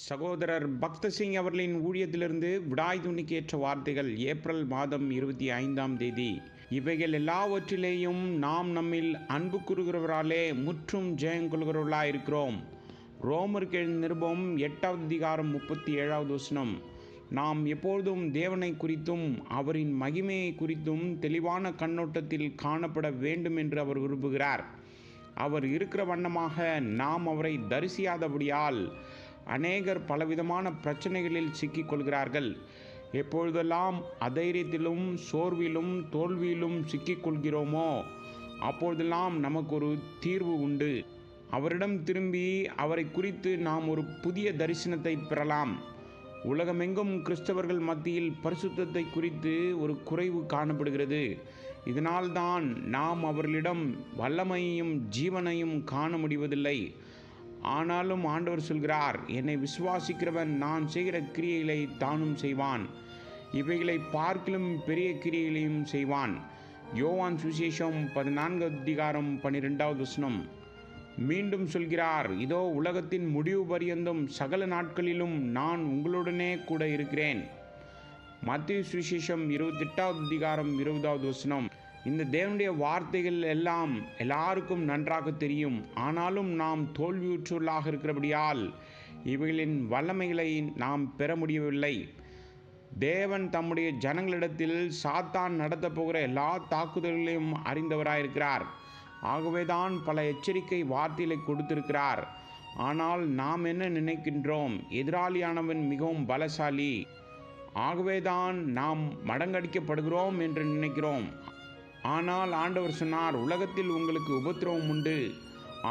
சகோதரர் பக்த சிங் அவர்களின் ஊழியத்திலிருந்து விடாய் துணிக்கேற்ற வார்த்தைகள் ஏப்ரல் மாதம் 25ஆம் தேதி. இவைகள் எல்லாவற்றிலேயும் நாம் நம்மில் அன்பு கூறுகிறவராலே முற்றும் ஜெயங்கொள்கிறவர்களாயிருக்கிறோம். ரோமருக்கு நிருபம் 8வது அதிகாரம் 37வது வசனம். நாம் எப்பொழுதும் தேவனை குறித்தும் அவரின் மகிமையை குறித்தும் தெளிவான கண்ணோட்டத்தில் காணப்பட வேண்டும் என்று அவர் விரும்புகிறார். அவர் இருக்கிற வண்ணமாக நாம் அவரை தரிசியாதபடியால் அநேகர் பலவிதமான பிரச்சனைகளில் சிக்கிக்கொள்கிறார்கள். எப்பொழுதெல்லாம் அதைரியத்திலும் சோர்விலும் தோல்வியிலும் சிக்கிக்கொள்கிறோமோ அப்பொழுதெல்லாம் நமக்கு ஒரு தீர்வு உண்டு. அவரிடம் திரும்பி அவரை குறித்து நாம் ஒரு புதிய தரிசனத்தை பெறலாம். உலகமெங்கும் கிறிஸ்தவர்கள் மத்தியில் பரிசுத்தத்தை குறித்து ஒரு குறைவு காணப்படுகிறது. இதனால்தான் நாம் அவர்களிடம் வல்லமையையும் ஜீவனையும் காண முடிவதில்லை. ஆனாலும் ஆண்டவர் சொல்கிறார், என்னை விசுவாசிக்கிறவன் நான் செய்கிற கிரியைகளை தானும் செய்வான், இவைகளை பார்க்கிலும் பெரிய கிரியைகளையும் செய்வான். யோவான் சுவிசேஷம் 14வது அதிகாரம் 12வது வசனம். மீண்டும் சொல்கிறார், இதோ உலகத்தின் முடிவு பரியந்தம் சகல நாட்களிலும் நான் உங்களுடனே கூட இருக்கிறேன். மத்தேயு சுவிசேஷம் 28வது அதிகாரம் 20வது வசனம். இந்த தேவனுடைய வார்த்தைகள் எல்லாம் எல்லாருக்கும் நன்றாக தெரியும். ஆனாலும் நாம் தோல்வியுற்றவர்களாக இருக்கிறபடியால் இவைகளின் வல்லமைகளை நாம் பெற முடியவில்லை. தேவன் தம்முடைய ஜனங்களிடத்தில் சாத்தான் நடத்த போகிற எல்லா தாக்குதல்களையும் அறிந்தவராயிருக்கிறார். ஆகவேதான் பல எச்சரிக்கை வார்த்தைகளை கொடுத்திருக்கிறார். ஆனால் நாம் என்ன நினைக்கின்றோம்? எதிராளியானவன் மிகவும் பலசாலி, ஆகவேதான் நாம் மடங்கடிக்கப்படுகிறோம் என்று நினைக்கிறோம். ஆனால் ஆண்டவர் சொன்னார், உலகத்தில் உங்களுக்கு உபத்திரவம் உண்டு,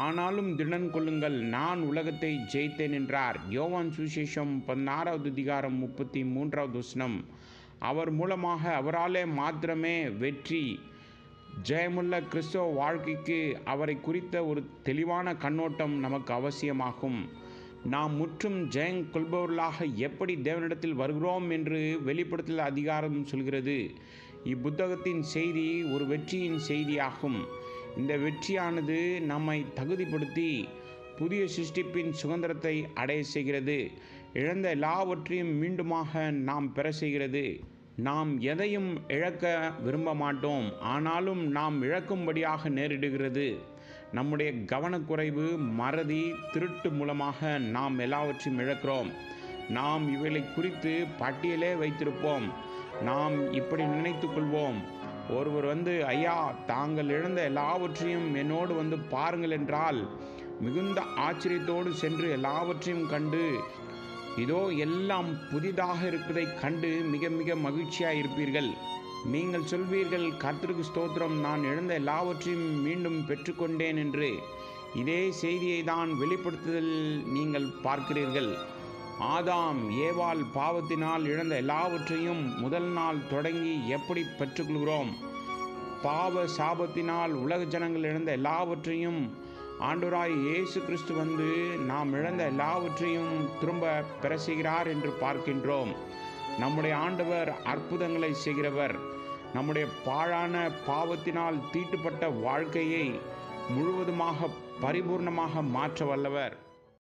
ஆனாலும் திடன் கொள்ளுங்கள், நான் உலகத்தை ஜெயித்தேன் என்றார். யோவான் சுவிசேஷம் 16வது அதிகாரம் 33வது வசனம். அவர் மூலமாக அவராலே மாத்திரமே வெற்றி ஜெயமுள்ள கிறிஸ்தவ வாழ்க்கைக்கு அவரை குறித்த ஒரு தெளிவான கண்ணோட்டம் நமக்கு அவசியமாகும். நாம் முற்றும் ஜெயம் கொள்பவர்களாக எப்படி தேவனிடத்தில் வருகிறோம் என்று வெளிப்படுத்தல் அதிகாரம் சொல்கிறது. இப்புத்தகத்தின் செய்தி ஒரு வெற்றியின் செய்தியாகும். இந்த வெற்றியானது நம்மை தகுதிப்படுத்தி புதிய சிருஷ்டிப்பின் சுதந்திரத்தை அடைய செய்கிறது. இழந்த எல்லாவற்றையும் மீண்டுமாக நாம் பெற செய்கிறது. நாம் எதையும் இழக்க விரும்ப மாட்டோம், ஆனாலும் நாம் இழக்கும்படியாக நேரிடுகிறது. நம்முடைய கவனக்குறைவு, மறதி, திருட்டு மூலமாக நாம் எல்லாவற்றையும் இழக்கிறோம். நாம் இவைகளை குறித்து பட்டியலே வைத்திருப்போம். நாம் இப்படி நினைத்து கொள்வோம், ஒருவர் ஐயா தாங்கள் இழந்த எல்லாவற்றையும் என்னோடு பாருங்கள் என்றால் மிகுந்த ஆச்சரியத்தோடு சென்று எல்லாவற்றையும் கண்டு இதோ எல்லாம் புதிதாக இருப்பதை கண்டு மிக மிக மகிழ்ச்சியாக இருப்பீர்கள். நீங்கள் சொல்வீர்கள், கர்த்தருக்கு ஸ்தோத்திரம், நான் இழந்த எல்லாவற்றையும் மீண்டும் பெற்றுக்கொண்டேன் என்று. இதே செய்தியை தான் வெளிப்படுத்துதல் நீங்கள் பார்க்கிறீர்கள். ஆதாம் ஏவாள் பாவத்தினால் இழந்த எல்லாவற்றையும் முதல் நாள் தொடங்கி எப்படி பெற்றுக்கொள்கிறோம்? பாவ சாபத்தினால் உலக ஜனங்கள் இழந்த எல்லாவற்றையும் ஆண்டவராய் இயேசு கிறிஸ்து நாம் இழந்த எல்லாவற்றையும் திரும்ப பெற செய்கிறார் என்று பார்க்கின்றோம். நம்முடைய ஆண்டவர் அற்புதங்களை செய்கிறவர். நம்முடைய பாழான பாவத்தினால் தீட்டுப்பட்ட வாழ்க்கையை முழுவதுமாக பரிபூர்ணமாக மாற்ற வல்லவர்.